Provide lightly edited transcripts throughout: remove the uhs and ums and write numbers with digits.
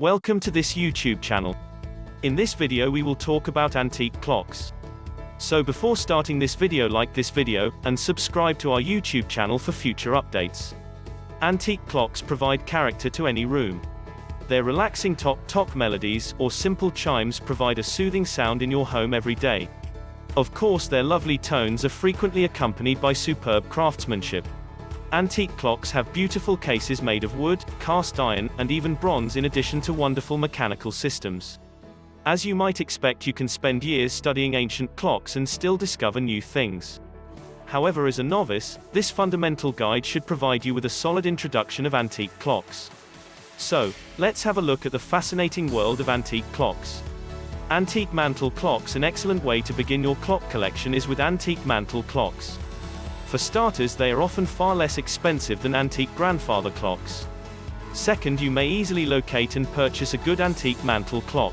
Welcome to this YouTube channel. In this video we will talk about antique clocks. So before starting this video, like this video, and subscribe to our YouTube channel for future updates. Antique clocks provide character to any room. Their relaxing tick-tock melodies, or simple chimes, provide a soothing sound in your home every day. Of course, their lovely tones are frequently accompanied by superb craftsmanship. Antique clocks have beautiful cases made of wood, cast iron, and even bronze, in addition to wonderful mechanical systems. As you might expect, you can spend years studying ancient clocks and still discover new things. However, as a novice, this fundamental guide should provide you with a solid introduction of antique clocks. So, let's have a look at the fascinating world of antique clocks. Antique mantle clocks. An excellent way to begin your clock collection is with antique mantle clocks. For starters, they are often far less expensive than antique grandfather clocks. Second, you may easily locate and purchase a good antique mantle clock.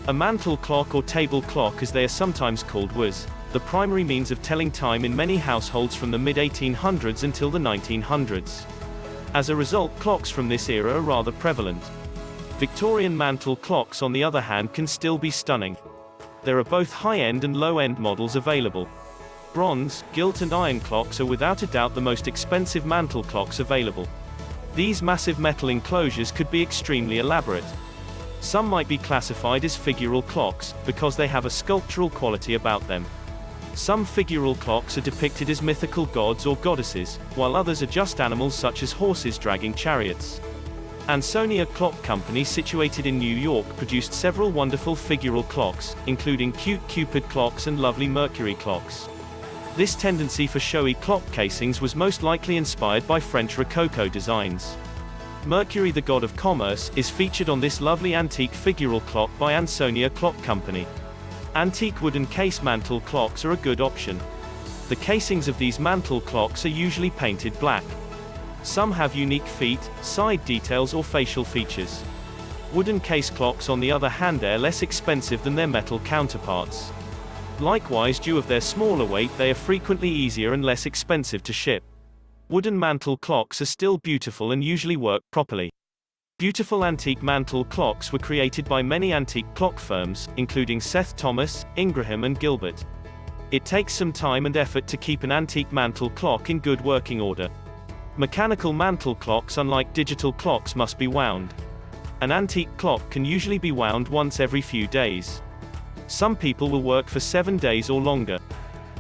A mantle clock, or table clock as they are sometimes called, was the primary means of telling time in many households from the mid-1800s until the 1900s. As a result, clocks from this era are rather prevalent. Victorian mantle clocks, on the other hand, can still be stunning. There are both high-end and low-end models available. Bronze, gilt and iron clocks are without a doubt the most expensive mantle clocks available. These massive metal enclosures could be extremely elaborate. Some might be classified as figural clocks, because they have a sculptural quality about them. Some figural clocks are depicted as mythical gods or goddesses, while others are just animals such as horses dragging chariots. Ansonia Clock Company, situated in New York, produced several wonderful figural clocks, including cute Cupid clocks and lovely Mercury clocks. This tendency for showy clock casings was most likely inspired by French Rococo designs. Mercury, the god of commerce, is featured on this lovely antique figural clock by Ansonia Clock Company. Antique wooden case mantle clocks are a good option. The casings of these mantle clocks are usually painted black. Some have unique feet, side details, or facial features. Wooden case clocks, on the other hand, are less expensive than their metal counterparts. Likewise, due to their smaller weight, they are frequently easier and less expensive to ship. Wooden mantle clocks are still beautiful and usually work properly. Beautiful antique mantle clocks were created by many antique clock firms, including Seth Thomas, Ingraham, and Gilbert. It takes some time and effort to keep an antique mantle clock in good working order. Mechanical mantle clocks, unlike digital clocks, must be wound. An antique clock can usually be wound once every few days. Some people will work for 7 days or longer.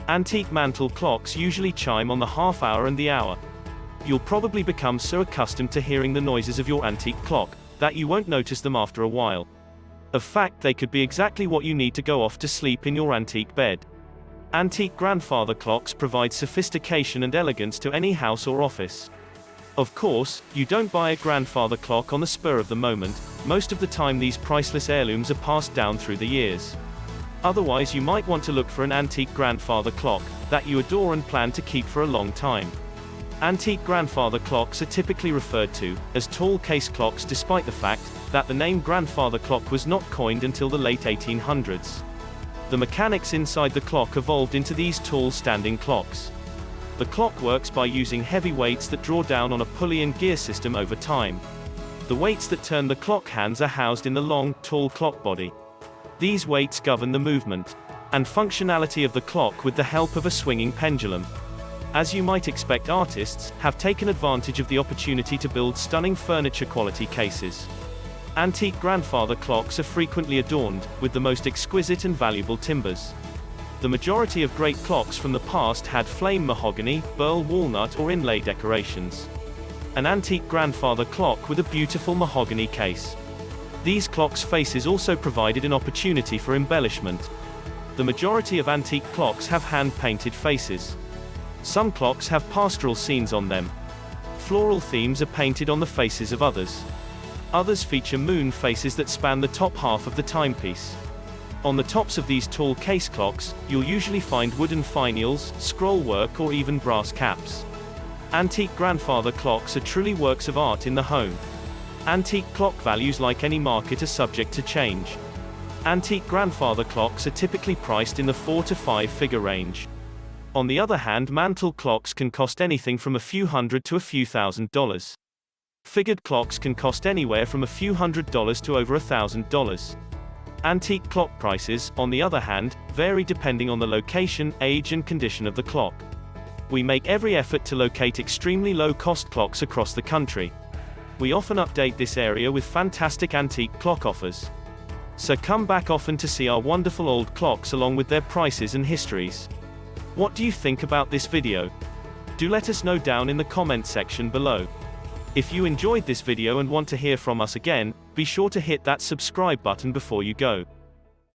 Antique mantle clocks usually chime on the half hour and the hour. You'll probably become so accustomed to hearing the noises of your antique clock that you won't notice them after a while. In fact, they could be exactly what you need to go off to sleep in your antique bed. Antique grandfather clocks provide sophistication and elegance to any house or office. Of course, you don't buy a grandfather clock on the spur of the moment. Most of the time these priceless heirlooms are passed down through the years. Otherwise, you might want to look for an antique grandfather clock that you adore and plan to keep for a long time. Antique grandfather clocks are typically referred to as tall case clocks, despite the fact that the name grandfather clock was not coined until the late 1800s. The mechanics inside the clock evolved into these tall standing clocks. The clock works by using heavy weights that draw down on a pulley and gear system over time. The weights that turn the clock hands are housed in the long, tall clock body. These weights govern the movement and functionality of the clock with the help of a swinging pendulum. As you might expect, artists have taken advantage of the opportunity to build stunning furniture quality cases. Antique grandfather clocks are frequently adorned with the most exquisite and valuable timbers. The majority of great clocks from the past had flame mahogany, burl walnut, or inlay decorations. An antique grandfather clock with a beautiful mahogany case. These clocks' faces also provided an opportunity for embellishment. The majority of antique clocks have hand-painted faces. Some clocks have pastoral scenes on them. Floral themes are painted on the faces of others. Others feature moon faces that span the top half of the timepiece. On the tops of these tall case clocks, you'll usually find wooden finials, scroll work, or even brass caps. Antique grandfather clocks are truly works of art in the home. Antique clock values, like any market, are subject to change. Antique grandfather clocks are typically priced in the 4 to 5 figure range. On the other hand, mantle clocks can cost anything from a few hundred to a few $1,000s. Figured clocks can cost anywhere from a few $100s to over $1,000. Antique clock prices, on the other hand, vary depending on the location, age and condition of the clock. We make every effort to locate extremely low-cost clocks across the country. We often update this area with fantastic antique clock offers. So come back often to see our wonderful old clocks along with their prices and histories. What do you think about this video? Do let us know down in the comment section below. If you enjoyed this video and want to hear from us again, be sure to hit that subscribe button before you go.